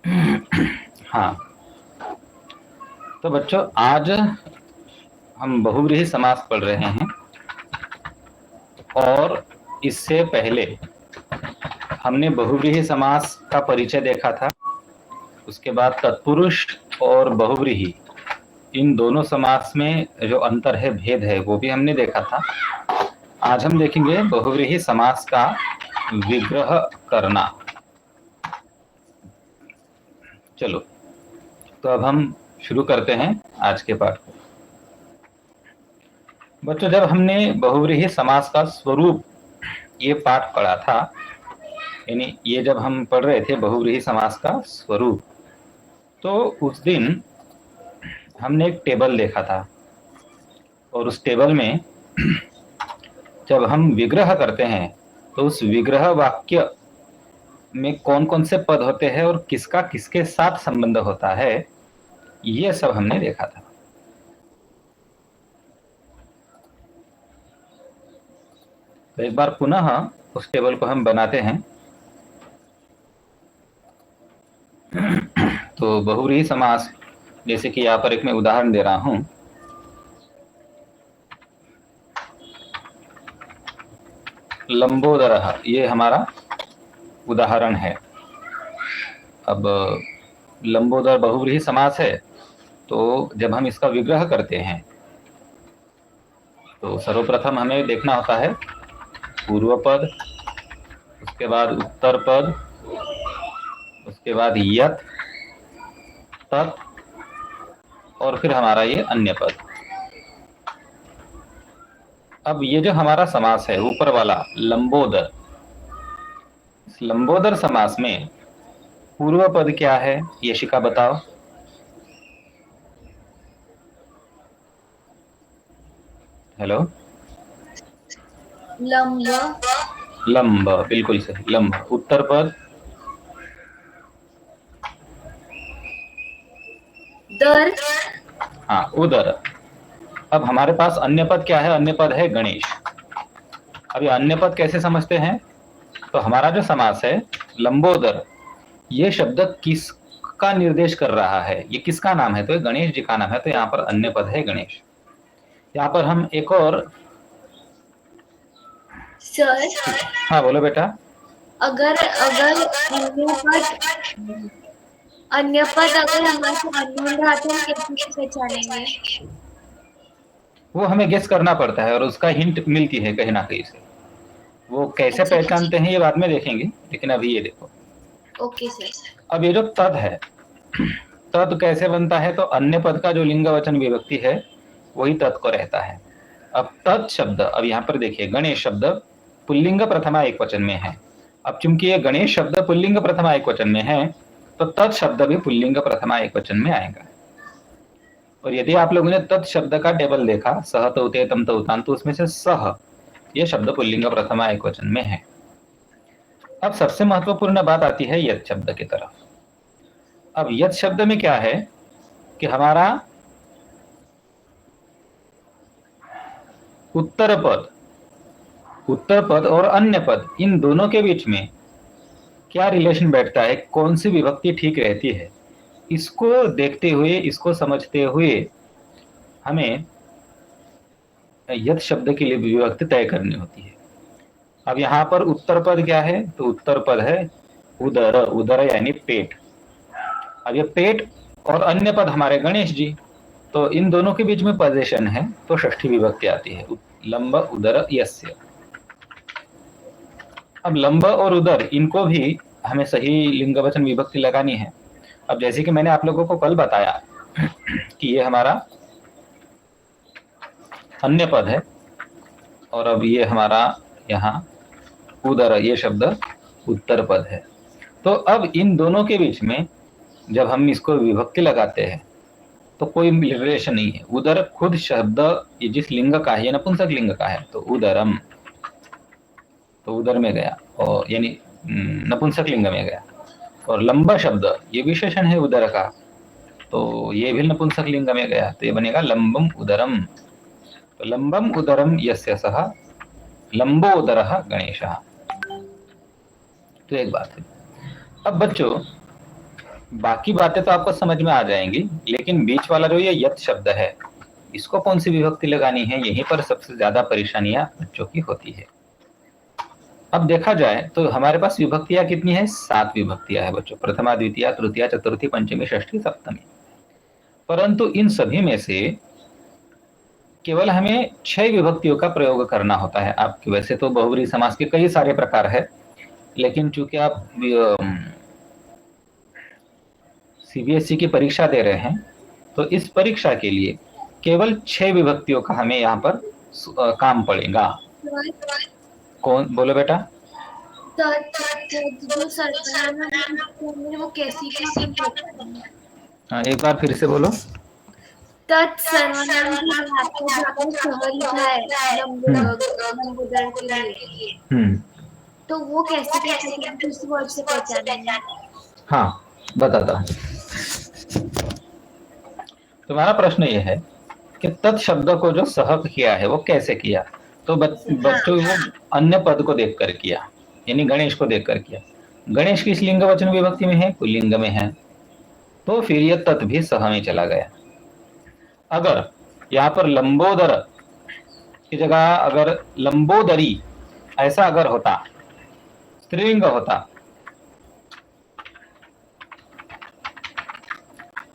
हाँ, तो बच्चों आज हम बहुव्रीहि समास पढ़ रहे हैं और इससे पहले हमने बहुव्रीहि समास का परिचय देखा था। उसके बाद तत्पुरुष और बहुव्रीहि इन दोनों समास में जो अंतर है, भेद है, वो भी हमने देखा था। आज हम देखेंगे बहुव्रीहि समास का विग्रह करना। चलो, तो अब हम शुरू करते हैं आज के पाठ को। बच्चों, जब हमने बहुव्रीहि समास का स्वरूप ये पाठ पढ़ा था, यानी ये जब हम पढ़ रहे थे बहुव्रीहि समास का स्वरूप, तो उस दिन हमने एक टेबल देखा था और उस टेबल में जब हम विग्रह करते हैं तो उस विग्रह वाक्य में कौन कौन से पद होते हैं और किसका किसके साथ संबंध होता है, ये सब हमने देखा था। तो एक बार पुनः उस टेबल को हम बनाते हैं। तो बहुव्रीहि समास, जैसे कि यहाँ पर एक मैं उदाहरण दे रहा हूं। लंबोदरः, ये हमारा उदाहरण है। अब लंबोदर बहुव्रीहि समास है, तो जब हम इसका विग्रह करते हैं तो सर्वप्रथम हमें देखना होता है पूर्व पद, उसके बाद उत्तर पद, उसके बाद यत्, तत् और फिर हमारा ये अन्य पद। अब ये जो हमारा समास है ऊपर वाला लंबोदर, इस लंबोदर समास में पूर्व पद क्या है, यशिका बताओ। हेलो, लंब। लंब, बिल्कुल सही, लंब। उत्तर पद दर। हाँ, उदर। अब हमारे पास अन्य पद क्या है, अन्य पद है गणेश। अब ये अन्य पद कैसे समझते हैं, तो हमारा जो समास है लंबोदर, ये शब्द किसका निर्देश कर रहा है, ये किसका नाम है, तो ये गणेश जी का नाम है, तो यहाँ पर अन्य पद है गणेश। यहाँ पर हम एक और, सर, हाँ बोलो बेटा। अगर अगर अन्य पद अगर हमारे से अननोन रहा तो हम कैसे पहचानेंगे? वो हमें गेस करना पड़ता है और उसका हिंट मिलती है कहीं ना कहीं से। वो कैसे अच्छा, पहचानते हैं ये बाद में देखेंगे, लेकिन अभी ये देखो। Okay sir. अब ये जो तद है, तद कैसे बनता है, तो अन्य पद का जो लिंग वचन विभक्ति है वही तद को रहता है। अब तद शब्द, अब यहाँ पर देखिए गणेश शब्द पुल्लिंग प्रथमा एक वचन में है। अब चूंकि ये गणेश शब्द पुल्लिंग प्रथमा एक वचन में है, तो तद शब्द भी पुल्लिंग प्रथमा एक वचन में आएगा। और यदि आप लोगों ने तत् शब्द का टेबल देखा, सह तौते तम तौतान, तो उसमें से सह ये शब्द पुल्लिंग प्रथमा एक वचन में है। अब सबसे महत्वपूर्ण बात आती है यत् शब्द की तरफ। अब यत् शब्द में क्या है कि हमारा उत्तर पद और अन्य पद, इन दोनों के बीच में क्या रिलेशन बैठता है, कौन सी विभक्ति ठीक रहती है, इसको देखते हुए, इसको समझते हुए हमें यत् शब्द के लिए विभक्ति तय करनी होती है। अब यहाँ पर उत्तर पद क्या है, तो उत्तर पद है उदर, उदर यानी पेट। अब ये पेट और अन्य पद हमारे गणेश जी, तो इन दोनों के बीच में पोजीशन है, तो षष्ठी विभक्ति आती है, लंब उदर यस्य। अब लंब और उदर, इनको भी हमें सही लिंग वचन विभक्ति लगानी है। अब जैसे कि मैंने आप लोगों को कल बताया कि ये हमारा अन्य पद है और अब ये हमारा यहाँ उदर, ये शब्द उत्तर पद है। तो अब इन दोनों के बीच में जब हम इसको विभक्ति लगाते हैं तो कोई रिलेशन नहीं है। उदर खुद शब्द ये जिस लिंग का है, ये नपुंसक लिंग का है, तो उदरम, तो उदर में गया, और यानी नपुंसक लिंग में गया। और लंबा शब्द ये विशेषण है उदर का, तो ये भी नपुंसक लिंग में गया, तो ये बनेगा लंबम उदरम। तो लंबम उदरम यस्य सह लंबो उदरः गणेशः। तो एक बात है। अब बच्चों, बाकी बातें तो आपको समझ में आ जाएंगी, लेकिन बीच वाला जो ये यत शब्द है, इसको कौन सी विभक्ति लगानी है, यहीं पर सबसे ज्यादा परेशानियां बच्चों की होती है। अब देखा जाए तो हमारे पास विभक्तियां कितनी है, 7 विभक्तियां है बच्चों, प्रथमा द्वितीया तृतीया चतुर्थी पंचमी षष्ठी सप्तमी। परंतु इन सभी में से केवल हमें 6 विभक्तियों का प्रयोग करना होता है। आपके वैसे तो बहुब्रीहि समास के कई सारे प्रकार है, लेकिन चूंकि आप सीबीएसई की परीक्षा दे रहे हैं, तो इस परीक्षा के लिए केवल 6 विभक्तियों का हमें यहाँ पर काम पड़ेगा। कौन बोलो बेटा? जो सर्वनाम है वो कैसी हाँ, एक बार फिर से बोलो। तत्सर्वनाम की बात है, जो आपने सह लिखा है लंबोदर के लिए, तो वो कैसे कैसे किस वर्ड से पहचानेंगे? हाँ, बताता हूँ। तुम्हारा प्रश्न ये है कि तत् शब्द को जो सह किया है वो कैसे किया, तो बच्चों वो अन्य पद को देखकर किया, यानी गणेश को देखकर किया। गणेश किस लिंग वचन विभक्ति में है, पुल्लिंग में है, तो फिर यह तत् भी सह में चला गया। अगर यहाँ पर लंबोदर की जगह अगर लंबोदरी ऐसा अगर होता, स्त्रीलिंग होता,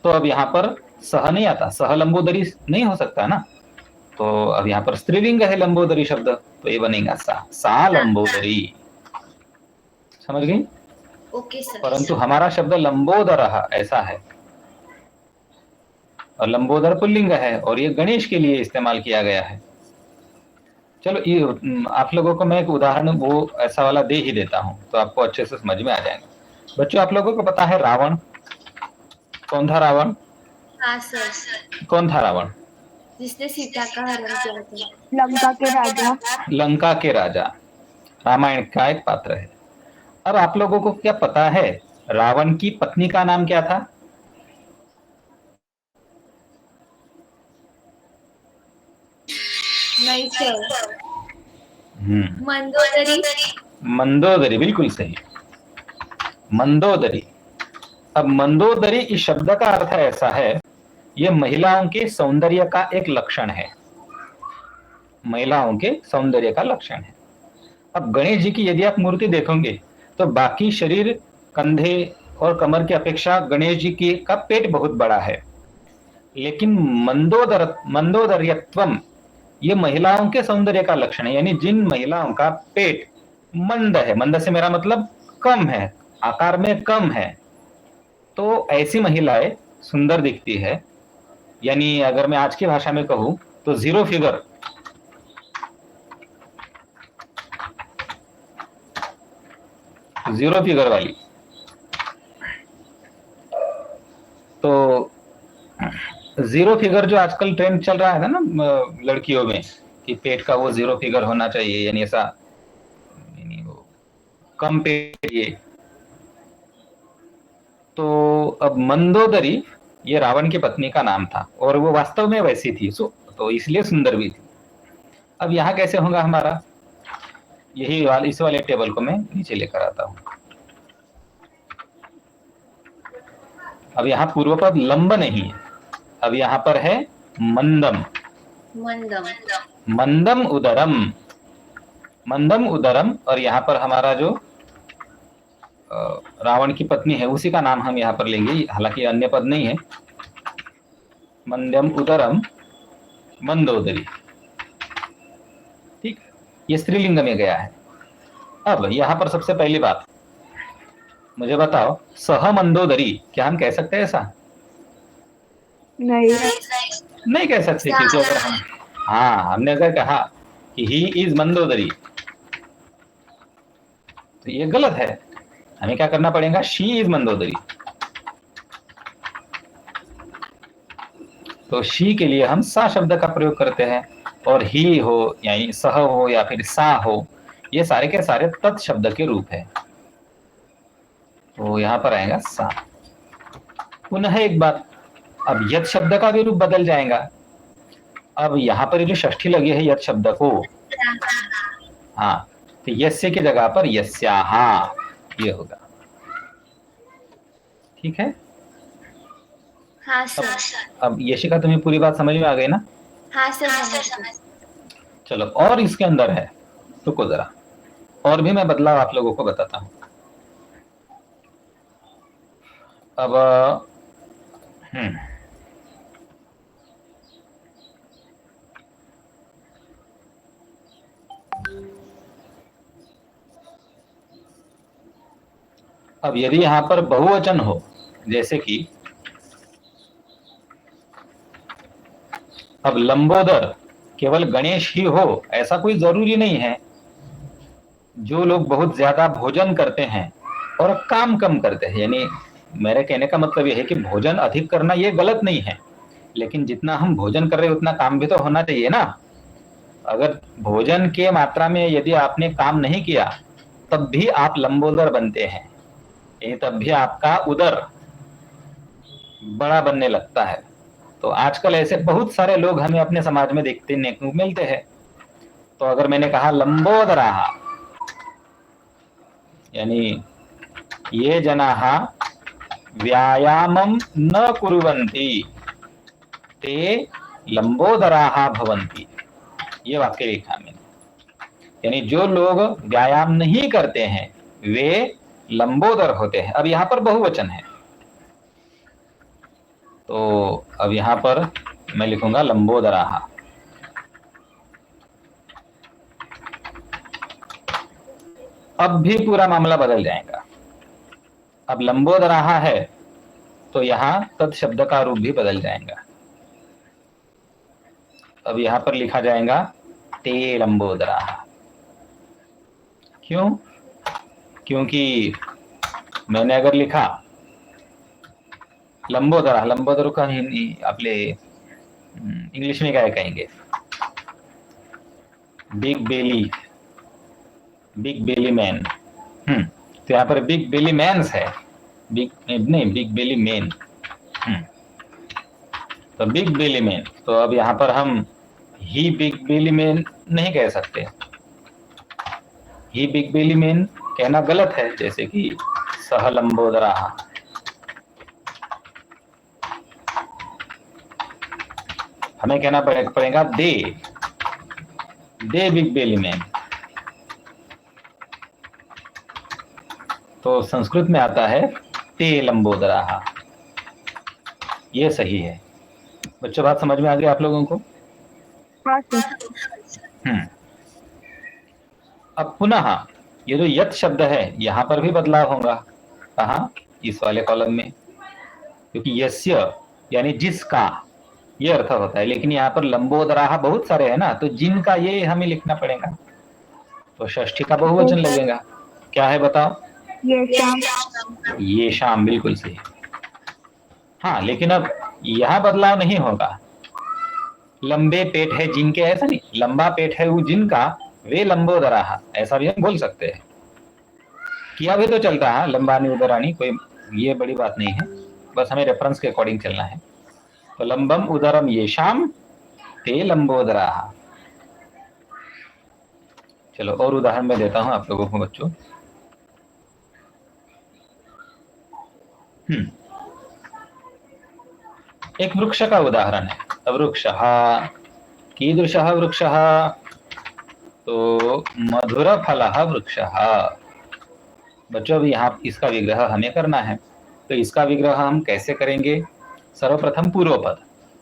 तो अब यहाँ पर सह नहीं आता, सह लंबोदरी नहीं हो सकता ना, तो अब यहाँ पर स्त्रीलिंग है लंबोदरी शब्द, तो ये बनेगा सा लंबोदरी। समझ गई? Okay sir. परंतु हमारा शब्द लंबोदर ऐसा है, और लंबोदर पुल्लिंग है, और ये गणेश के लिए इस्तेमाल किया गया है। चलो ये आप लोगों को मैं एक उदाहरण वो ऐसा वाला दे ही देता हूं, तो आपको अच्छे से समझ में आ जाएगा। बच्चों, आप लोगों को पता है रावण कौन था? रावण? हाँ सर। कौन था रावण? जिसने सीता का हरण किया था। लंका के राजा। लंका के राजा, रामायण का एक पात्र है। अब आप लोगों को क्या पता है रावण की पत्नी का नाम क्या था? नहीं सर। मंदोदरी। मंदोदरी, बिल्कुल सही, मंदोदरी। अब मंदोदरी इस शब्द का अर्थ ऐसा है, यह महिलाओं के सौंदर्य का एक लक्षण है, महिलाओं के सौंदर्य का लक्षण है। अब गणेश जी की यदि आप मूर्ति देखोगे तो बाकी शरीर, कंधे और कमर की अपेक्षा गणेश जी की का पेट बहुत बड़ा है, लेकिन मंदोदर्यत्वम ये महिलाओं के सौंदर्य का लक्षण है, यानी जिन महिलाओं का पेट मंद है, मंद से मेरा मतलब कम है, आकार में कम है, तो ऐसी महिलाएं सुंदर दिखती है। यानी अगर मैं आज की भाषा में कहूं तो जीरो फिगर वाली। तो जीरो फिगर जो आजकल ट्रेंड चल रहा है ना लड़कियों में, कि पेट का वो जीरो फिगर होना चाहिए, यानी ऐसा, यानी वो कम पेट ये। तो अब मंदोदरी ये रावण की पत्नी का नाम था, और वो वास्तव में वैसी थी, तो इसलिए सुंदर भी थी। अब यहाँ कैसे होगा हमारा, यही इस वाले टेबल को मैं नीचे लेकर आता हूं। अब यहाँ पूर्व पद लंब नहीं है, अब यहाँ पर है मंदम। मंदम। मंदम उदरम, मंदम उदरम, और यहाँ पर हमारा जो रावण की पत्नी है उसी का नाम हम यहाँ पर लेंगे, हालांकि अन्य पद नहीं है। मंदम उदरम मंदोदरी, ठीक, ये स्त्रीलिंग में गया है। अब यहाँ पर सबसे पहली बात मुझे बताओ, सह मंदोदरी क्या हम कह सकते हैं ऐसा? नहीं कह सकते, क्योंकि अगर हम हमने अगर कहा कि ही इज मंदोदरी तो ये गलत है, हमें क्या करना पड़ेगा, शी इज मंदोदरी। तो शी के लिए हम सा शब्द का प्रयोग करते हैं, और ही हो यानी सह हो या फिर सा हो, ये सारे के सारे तत् शब्द के रूप है, तो यहां पर आएगा सा। पुनः एक बात, अब यत शब्द का भी रूप बदल जाएगा। अब यहाँ पर जो षष्ठी लगी है यत शब्द को, हाँ, तो यस्य की जगह पर यस्याहा ये होगा, ठीक है। हाँ सर। अब यशिका तुम्हें पूरी बात समझ में आ गई ना? हाँ सर, समझ। चलो, और इसके अंदर है, रुको जरा, और भी मैं बदलाव आप लोगों को बताता हूं। अब अब यदि यहां पर बहुवचन हो, जैसे कि अब लंबोदर केवल गणेश ही हो, ऐसा कोई जरूरी नहीं है। जो लोग बहुत ज्यादा भोजन करते हैं और काम कम करते हैं, यानी मेरे कहने का मतलब यह है कि भोजन अधिक करना ये गलत नहीं है, लेकिन जितना हम भोजन कर रहे हैं उतना काम भी तो होना चाहिए ना। अगर भोजन के मात्रा में यदि आपने काम नहीं किया तब भी आप लंबोदर बनते हैं, ये तब भी आपका उदर बड़ा बनने लगता है। तो आजकल ऐसे बहुत सारे लोग हमें अपने समाज में देखने को मिलते हैं। तो अगर मैंने कहा लंबोदराः, यानी ये जनाः व्यायामं न कुर्वन्ति ते लंबोदराः भवन्ति, ये वाक्य लिखा मैंने। यानी जो लोग व्यायाम नहीं करते हैं वे लंबोदर होते हैं। अब यहां पर बहुवचन है, तो अब यहां पर मैं लिखूंगा लंबोदराः। अब भी पूरा मामला बदल जाएगा। अब लंबोदराः है तो यहां तत् शब्द का रूप भी बदल जाएगा। अब यहां पर लिखा जाएगा ते लंबोदराः। क्यों? क्योंकि मैंने अगर लिखा लंबोदराः, लंबोदर का हिंदी आपले इंग्लिश में क्या कहेंगे? बिग बेली, बिग बेली मैन। तो यहाँ पर बिग बेली मैन्स है, बिग नहीं, बिग बेली मैन। तो बिग बेली मैन, तो अब यहाँ पर हम ही बिग बेली मैन नहीं कह सकते। ही बिग बेली मैन कहना गलत है, जैसे कि सह लंबोदराः। हमें कहना पड़ेगा दे बिग बेली मैन। तो संस्कृत में आता है ते लंबोदराः, ये सही है। बच्चों बात समझ में आ गई आप लोगों को? हाँ सर। अब पुनः ये जो यत् शब्द है यहां पर भी बदलाव होगा। कहाँ? इस वाले कॉलम में, क्योंकि यस्य यानी जिसका ये अर्थ होता है, लेकिन यहाँ पर लंबोदराः बहुत सारे हैं ना, तो जिनका ये हमें लिखना पड़ेगा, तो षष्ठी का बहुवचन लगेगा। क्या है बताओ? ये शाम, बिल्कुल सही। हाँ, लेकिन अब यह बदलाव नहीं होगा। लंबे पेट है जिनके, ऐसा नहीं, लंबा पेट है वो जिनका वे लंबोदराः, ऐसा भी हम बोल सकते हैं। किया भी तो चलता है, लंबानी उदरानी, कोई ये बड़ी बात नहीं है, बस हमें रेफरेंस के अकॉर्डिंग चलना है। तो लंबम उदरम येषाम ते लंबोदराः। चलो और उदाहरण मैं देता हूं आप लोगों को बच्चों। एक वृक्ष का उदाहरण है। वृक्षः, कीदृशः वृक्षः? तो मधुरफलः वृक्षः। बच्चों अभी यहाँ इसका विग्रह हमें करना है, तो इसका विग्रह हम कैसे करेंगे? सर्वप्रथम पूर्व पद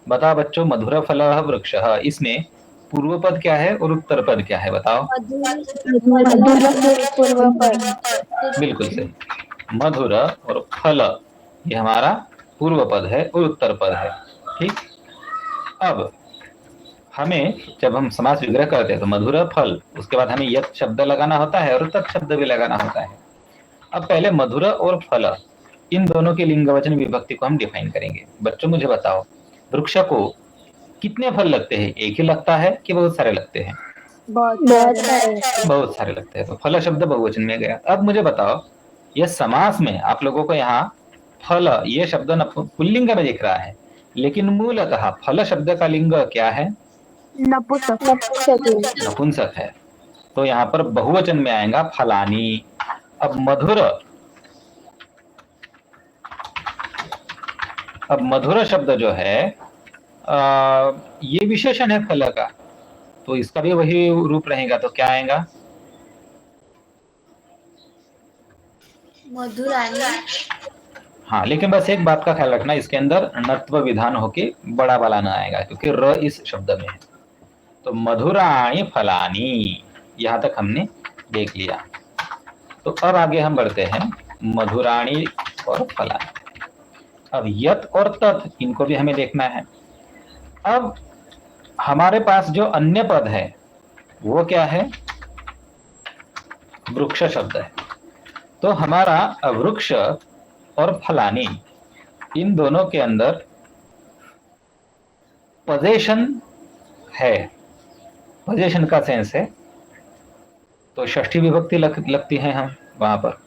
बताओ बच्चों। मधुरफलः वृक्षः, इसमें पूर्व पद क्या है और उत्तर पद क्या है बताओ? बिल्कुल सही, मधुर और फल ये हमारा पूर्व पद है और उत्तर पद है। ठीक, अब हमें जब हम समास विग्रह करते हैं तो मधुर फल, उसके बाद हमें यत् शब्द लगाना होता है और तत् शब्द भी लगाना होता है। अब पहले मधुर और फल, इन दोनों के लिंगवचन विभक्ति को हम डिफाइन करेंगे। बच्चों मुझे बताओ, वृक्ष को कितने फल लगते हैं? एक ही लगता है कि बहुत सारे लगते हैं? बहुत सारे लगते हैं, तो फल शब्द बहुवचन में गया। अब मुझे बताओ, यह समास में आप लोगों को यहाँ फल ये शब्द पुल्लिंग में दिख रहा है, लेकिन मूलतः फल शब्द का लिंग क्या है? नपुंसक है, तो यहाँ पर बहुवचन में आएगा फलानी। अब अब मधुर शब्द जो है ये विशेषण है फल का, तो इसका भी वही रूप रहेगा, तो क्या आएगा? मधुरानी। हाँ, लेकिन बस एक बात का ख्याल रखना, इसके अंदर णत्व विधान होके बड़ा वाला ना आएगा, क्योंकि र इस शब्द में है। तो मधुराणी फलानी, यहां तक हमने देख लिया। तो अब आगे हम बढ़ते हैं, मधुराणी और फलानी। अब यत और तत्, इनको भी हमें देखना है। अब हमारे पास जो अन्य पद है वो क्या है? वृक्ष शब्द है। तो हमारा वृक्ष और फलानी, इन दोनों के अंदर पोजेशन है, पोजेशन का सेंस है, तो षष्ठी विभक्ति लगती है हम वहां पर।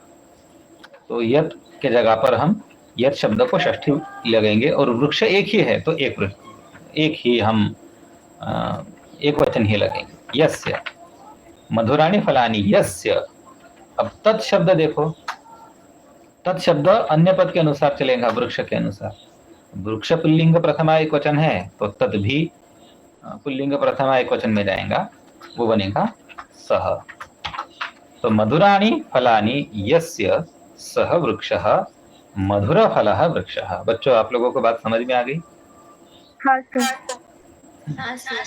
तो यत के जगह पर हम यत शब्द को षष्ठी लगेंगे, और वृक्ष एक ही है तो एक ही हम एक वचन ही लगेंगे, यस्य। मधुराणी फलानी यस्य। अब तत् शब्द देखो, तत् शब्द अन्य पद के अनुसार चलेगा, वृक्ष के अनुसार। वृक्ष पुल्लिंग प्रथमा एक वचन है, तो तत् भी पुल्लिंग प्रथमा एक वचन में जाएगा, वो बनेगा सह। तो मधुराणी फलानी यस्य सह वृक्षः मधुर फलः वृक्षः। बच्चों, आप लोगों को बात समझ में आ गई? हाँ सर। हाँ सर।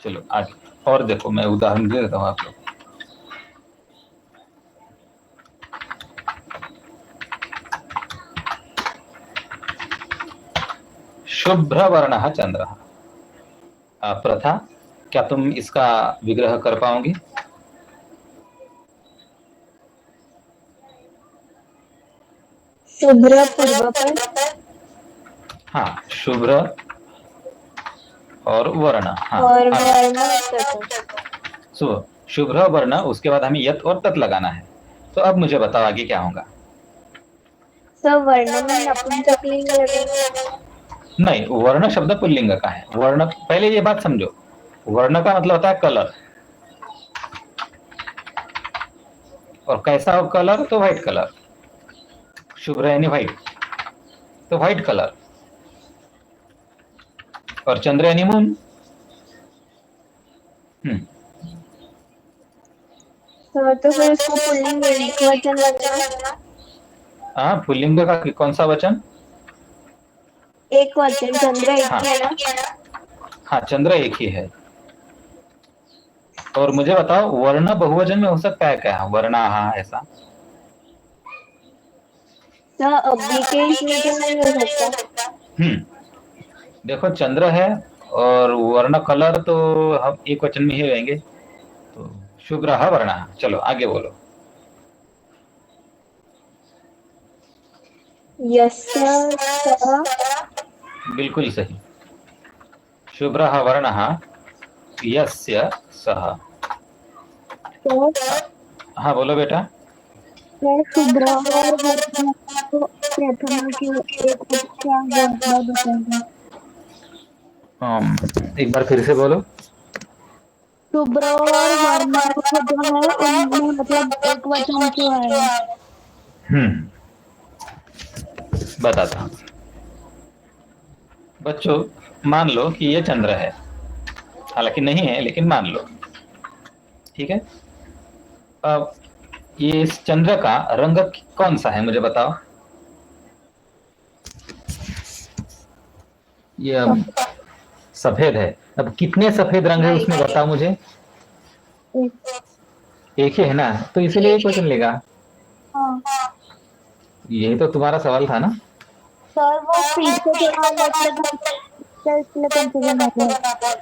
चलो आगे और देखो, मैं उदाहरण दे देता हूँ आप लोग। शुभ्र वर्णः चंद्रः। प्रथा, क्या तुम इसका विग्रह कर पाओगी? शुभ्र पूर्वपद। हाँ, शुभ्र और वर्ण। हाँ, और वर्ण शुभ्र वर्ण, उसके बाद हमें यत और तत् लगाना है। तो अब मुझे बताओ आगे क्या होगा? वर्ण में नपुंसकलिंग लगेगा? नहीं, वर्ण शब्द पुल्लिंग का है। वर्ण, पहले ये बात समझो, वर्ण का मतलब होता है कलर, और कैसा हो कलर? तो व्हाइट कलर। शुभ्र यानी व्हाइट, तो व्हाइट कलर। और चंद्र यानी मून। तो फिर उसको पुल्लिंग एक वचन लगेगा? हाँ, पुल्लिंग का कौन सा वचन? एक वचन, चंद्र एक ही है ना? हाँ, चंद्र एक ही है। और मुझे बताओ, वर्ण बहुवचन में हो सकता है क्या? वर्णा, ऐसा अभी के इसमें तो नहीं हो सकता। देखो, चंद्र है और वर्ण कलर, तो हम एक वचन में ही रहेंगे, तो शुभ्र वर्ण। चलो आगे बोलो। यस्य सह। बिल्कुल सही, शुभ्र वर्ण यस्य सह। तो हाँ बोलो बेटा। शुभ्र और वर्ण को प्रथमा के एक क्या बताएंगे? एक बार फिर से बोलो। शुभ्र और वर्ण जो है उनमें मतलब एक वचन क्यों है? बताता हूँ बच्चों, मान लो कि ये चंद्र है, हालांकि नहीं है लेकिन मान लो, ठीक है। अब ये इस चंद्र का रंग कौन सा है, मुझे बताओ। ये सफेद है। अब कितने सफेद रंग है उसमें बताओ मुझे। एक ही है ना, तो इसीलिए एक क्वेश्चन लेगा। हाँ। यही तो तुम्हारा सवाल था ना सर, वो पीछे थोड़ा मतलब इसलिए कंफ्यूजन हो गया।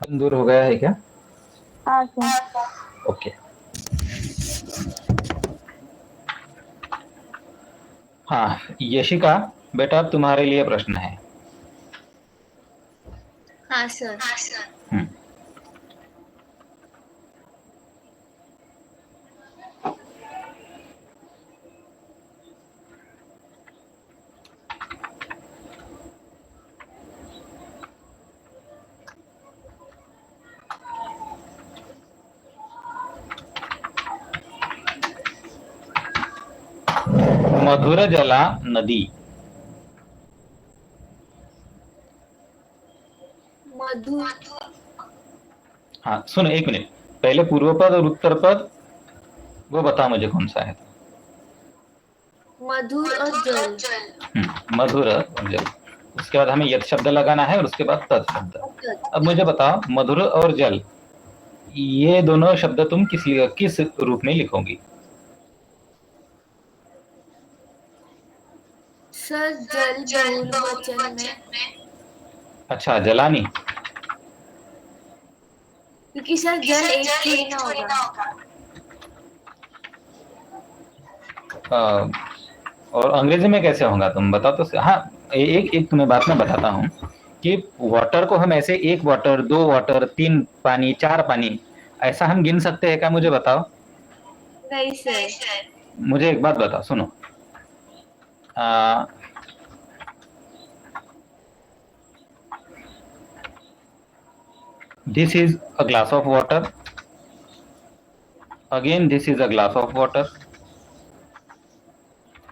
दूर हो गया है क्या? हाँ सर। ओके। हाँ, यशिका बेटा, अब तुम्हारे लिए प्रश्न है। हाँ सर। मधुर जला नदी। मधुर, हाँ सुनो एक मिनट, पहले पूर्व पद और उत्तर पद वो बताओ मुझे कौन सा है। मधुर और जल। मधुर और जल, उसके बाद हमें यत शब्द लगाना है और उसके बाद तत् शब्द। अब मुझे बताओ मधुर और जल ये दोनों शब्द तुम किस रूप में लिखोगी? सर जल बहुवचन में। अच्छा जलानी, क्योंकि सर जल एक थोड़ी ना होगा। और अंग्रेजी में कैसे होगा तुम बताओ तो। हाँ एक तुम्हें बात मैं बताता हूँ कि वाटर को हम ऐसे 1 वाटर 2 वाटर 3 पानी 4 पानी ऐसा हम गिन सकते हैं क्या, मुझे बताओ। नहीं सर। मुझे एक बात बताओ सुनो, this is a glass of water, again this is a glass of water,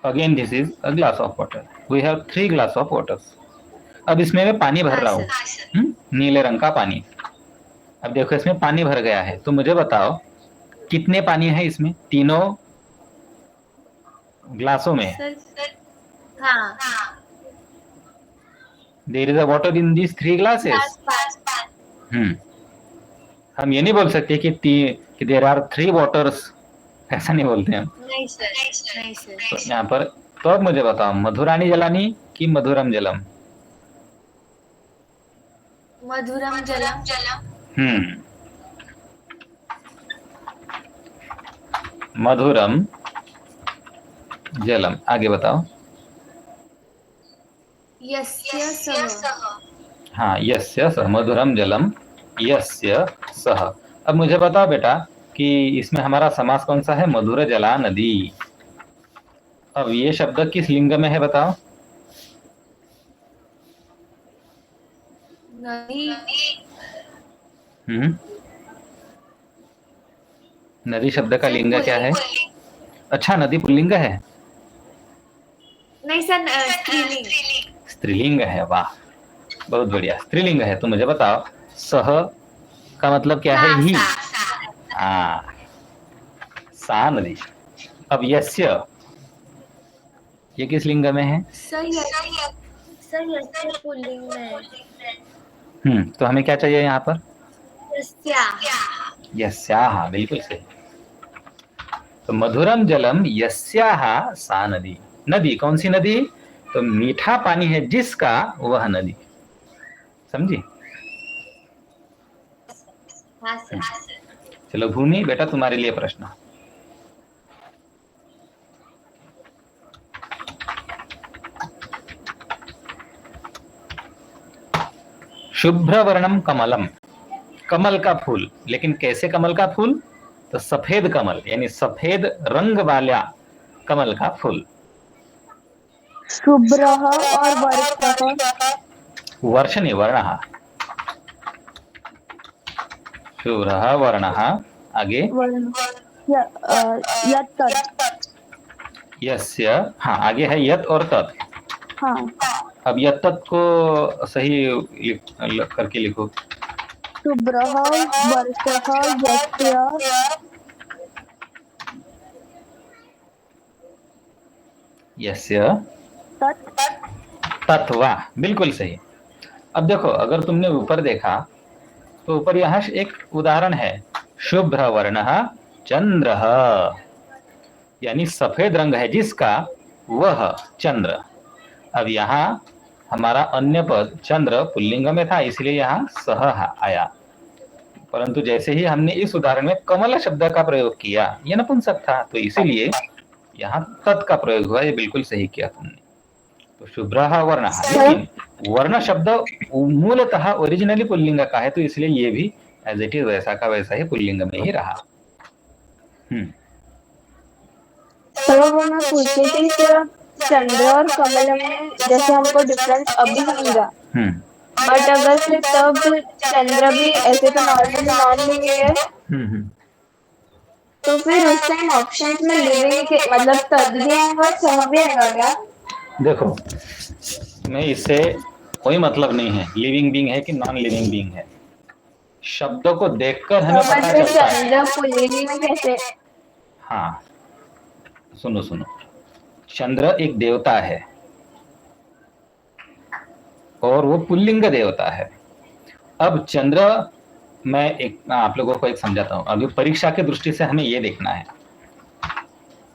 again this is a glass of water, we have 3 glass of waters। अब इसमें मैं पानी भर रहा हूँ, नीले रंग का पानी। अब देखो इसमें पानी भर गया है, तो मुझे बताओ कितने पानी है इसमें तीनों ग्लासों में? हाँ। There is a water in these 3 glasses। हम ये नहीं बोल सकते कि there are 3 waters, ऐसा नहीं बोलते हम। नहीं सर, नहीं सर। तो यहाँ पर तो अब मुझे बताओ मधुरानी जलानी कि मधुरम जलम? मधुरम जलम। मधुरम जलम, आगे बताओ। यस्य सह। हाँ यस्य सह, मधुरम जलम यस्य सह। अब मुझे बताओ बेटा कि इसमें हमारा समास कौन सा है? मधुर जला नदी। अब ये शब्द किस लिंग में है बताओ? नदी। नदी शब्द का लिंग क्या है? अच्छा नदी पुल्लिंग है? नहीं सर, स्त्रीलिंग। स्त्रीलिंग है, वाह बहुत बढ़िया, स्त्रीलिंग है। तो मुझे बताओ सह का मतलब क्या है? ही। सा नदी। अब यस्य ये किस लिंग में है? सर यस्य पुल्लिंग में। तो हमें क्या चाहिए यहाँ पर? यस्याः। यस्याः, बिल्कुल सही। तो मधुरम जलम यस्याः सा नदी। नदी कौन सी नदी? तो मीठा पानी है जिसका वह नदी। समझी? हाँ सर। चलो भूमि बेटा तुम्हारे लिए प्रश्न। शुभ्र वर्णम कमलम, कमल का फूल, लेकिन कैसे कमल का फूल? तो सफेद कमल यानी सफेद रंग वाला कमल का फूल। शुभ्र और वर्षः, वर्ष नहीं वर्णः। शुभ्रः वर्णः, आगे यत् यस्य, हाँ आगे है यत और तत्। हाँ। अब यत तत् को सही करके लिखो। शुभ्रः वर्षः यस्य तत्, वाह बिल्कुल सही। अब देखो अगर तुमने ऊपर देखा तो ऊपर यहाँ एक उदाहरण है, शुभ्र वर्णः चंद्रः, यानी सफेद रंग है जिसका वह चंद्र। अब यहाँ हमारा अन्य पद चंद्र पुल्लिंग में था इसलिए यहाँ सह आया, परंतु जैसे ही हमने इस उदाहरण में कमल शब्द का प्रयोग किया यह नपुंसक था, तो इसीलिए यहाँ तत् का प्रयोग हुआ। ये बिल्कुल सही किया तुमने। तो शुभ्रः वर्णः, लेकिन वर्ण शब्द मूलतः ओरिजिनली पुल्लिंग का है, तो इसलिए ये भी एज इट इज वैसा का वैसा ही पुल्लिंग में ही रहा। तो मैं पूछती थी कि चंद्र और कमल में जैसे हमको डिफरेंस अभी समझा, बट अगर फिर तब चंद्र भी ऐसे तो नॉर्मली मान लेंगे तो फिर उस टाइम ऑप्शंस में लिविंग के मतलब तद भी आएगा और सह भी आएगा क्या? देखो, मैं इससे कोई मतलब नहीं है लिविंग बीइंग है कि नॉन लिविंग बीइंग है, शब्दों को देखकर हमें पता मतलब चलता है। चंद्र पुल्लिंग में कैसे? हाँ, सुनो सुनो, चंद्र एक देवता है और वो पुल्लिंग देवता है। अब चंद्र, मैं एक आप लोगों को एक समझाता हूं। अभी परीक्षा की दृष्टि से हमें ये देखना है,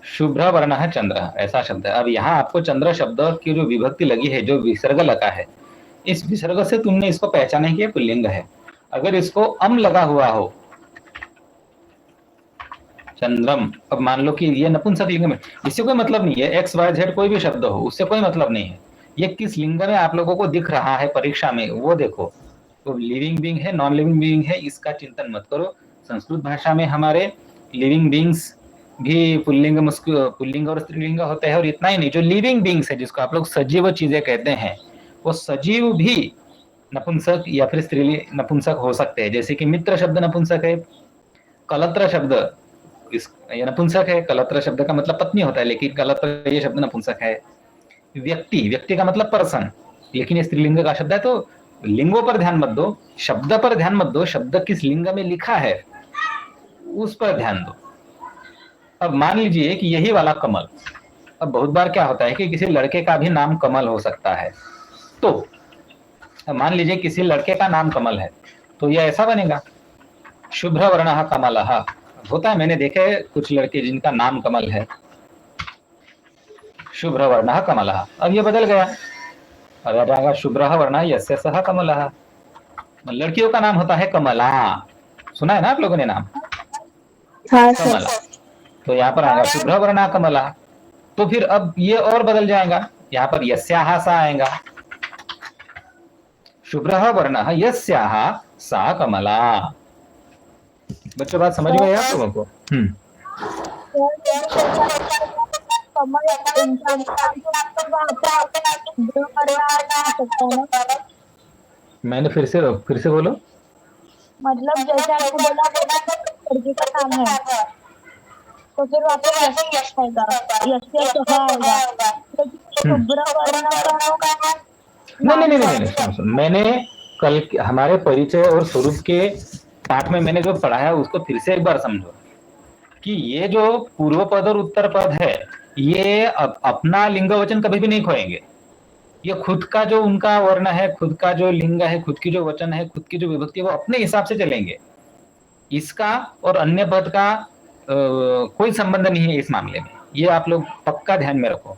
शुभ्र वर्ण है चंद्र, ऐसा शब्द है। अब यहाँ आपको चंद्र शब्द की जो विभक्ति लगी है, जो विसर्ग लगा है, इस विसर्ग से तुमने इसको पहचाना कि ये पुल्लिंग है। अगर इसको अम लगा हुआ हो, चंद्रम, अब मान लो कि ये नपुंसक लिंग में, इससे कोई मतलब नहीं है। एक्स वाई जेड कोई भी शब्द हो, उससे कोई मतलब नहीं है। ये किस लिंग में आप लोगों को दिख रहा है परीक्षा में, वो देखो। तो लिविंग बीइंग है, नॉन लिविंग बीइंग है, इसका चिंतन मत करो। संस्कृत भाषा में हमारे लिविंग बीइंग्स भी पुल्लिंग और स्त्रीलिंग होते हैं। और इतना ही नहीं, जो लिविंग बीइंग्स है, जिसको आप लोग सजीव चीजें कहते हैं, वो सजीव भी नपुंसक या फिर स्त्रीलिंग नपुंसक हो सकते हैं। जैसे कि मित्र शब्द नपुंसक है, कलत्र शब्द ये नपुंसक है। कलत्र शब्द का मतलब पत्नी होता है, लेकिन कलत्र ये शब्द नपुंसक है। व्यक्ति का मतलब पर्सन, लेकिन ये स्त्रीलिंग का शब्द है। तो लिंगों पर ध्यान मत दो, शब्द पर ध्यान मत दो। शब्द किस लिंग में लिखा है उस पर ध्यान दो। अब मान लीजिए कि यही वाला कमल, अब बहुत बार क्या होता है कि किसी लड़के का भी नाम कमल हो सकता है। तो मान लीजिए किसी लड़के का नाम कमल है, तो यह ऐसा बनेगा, शुभ्र वर्णः कमलः। होता है, मैंने देखे कुछ लड़के जिनका नाम कमल है, शुभ्र वर्णः कमलः। अब ये बदल गया, अब आ जाएगा शुभ्र वर्णः यस्य सः कमलः। लड़कियों का नाम होता है कमला, सुना है ना आप लोगों ने नाम? हाँ कमला। सर। तो यहाँ पर आएगा शुभ्र वर्णः कमला। तो फिर अब ये और बदल जाएगा, यहाँ पर यस्याः सा आएगा, शुभ्र वर्णः यस्याः सा कमला। बच्चों बात समझ गए आप लोगों को? कमल इंसान का तो वहाँ पे शुभ्र वर्ण आ सकता है ना? मैंने फिर से बोलो। मतलब जैसे आपको बोला लड़के का नाम है, तो फिर वहाँ पे यश आएगा, यश से सह आएगा। लेकिन शुभ्र वर्ण का नहीं, सुनो, मैंने कल हमारे परिचय और स्वरूप के पाठ में मैंने जो पढ़ाया उसको फिर से एक बार समझो कि ये जो पूर्व पद और उत्तर पद है, ये अपना लिंग वचन कभी भी नहीं खोएंगे। ये खुद का जो उनका वर्ण है, खुद का जो लिंग है, खुद की जो वचन है, खुद की जो विभक्ति है, वो अपने हिसाब से चलेंगे। इसका और अन्य पद का कोई संबंध नहीं है इस मामले में। ये आप लोग पक्का ध्यान में रखो।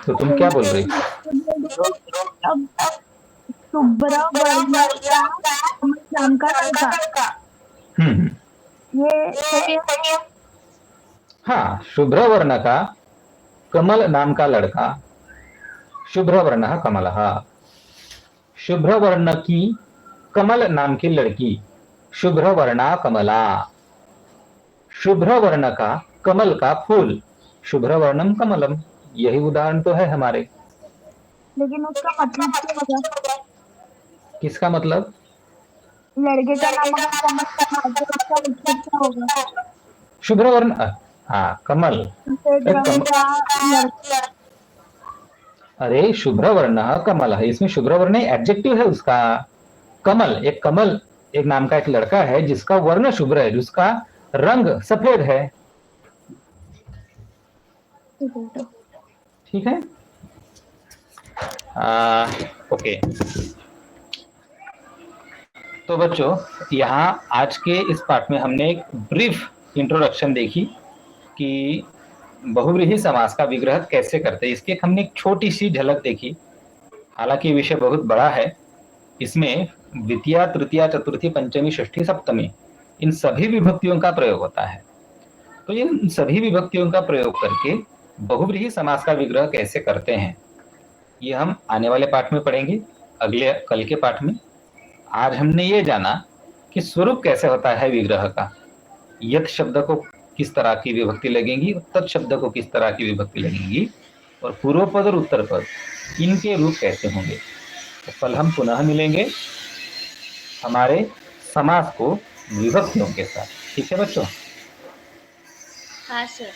तो तुम क्या बोल रही? अब शुभ्र वर्ण का नाम का लड़का, ये सही है? हाँ, शुभ्र वर्ण का कमल नाम का लड़का, शुभ्र वर्णः कमलः। शुभ्र वर्ण की कमल नाम की लड़की, शुभ्र वर्णा कमला। शुभ्र वर्ण का कमल का फूल, शुभ्र वर्णम कमलम। यही उदाहरण तो है हमारे। लेकिन उसका मतलब क्या होगा? किसका मतलब? लड़के का नाम उसका क्या होगा? शुभ्र वर्ण, हाँ कमल। अरे शुभ्र वर्ण कमल है, इसमें शुभ्र वर्ण एडजेक्टिव है उसका। कमल, एक नाम का एक लड़का है जिसका वर्ण शुभ्र है, जिसका रंग सफेद है। ठीक है, ओके। तो बच्चों, यहाँ आज के इस पाठ में हमने एक ब्रीफ इंट्रोडक्शन देखी कि बहुव्रीहि समास का विग्रह कैसे करते हैं। इसकी हमने एक छोटी सी झलक देखी। हालांकि विषय बहुत बड़ा है, इसमें द्वितीया, तृतीया, चतुर्थी, पंचमी, षष्ठी, सप्तमी, इन सभी विभक्तियों का प्रयोग होता है। तो इन सभी विभक्तियों का प्रयोग करके बहुव्रीहि समास का विग्रह कैसे करते हैं, ये हम आने वाले पाठ में पढ़ेंगे, अगले कल के पाठ में। आज हमने ये जाना कि स्वरूप कैसे होता है विग्रह का, यत शब्द को किस तरह की विभक्ति लगेंगी, तत् शब्द को किस तरह की विभक्ति लगेंगी, और पूर्व पद और उत्तर पद इनके रूप कैसे होंगे। तो कल हम पुनः मिलेंगे हमारे समास को विभक्तियों के साथ। ठीक है बच्चों? हाँ सर।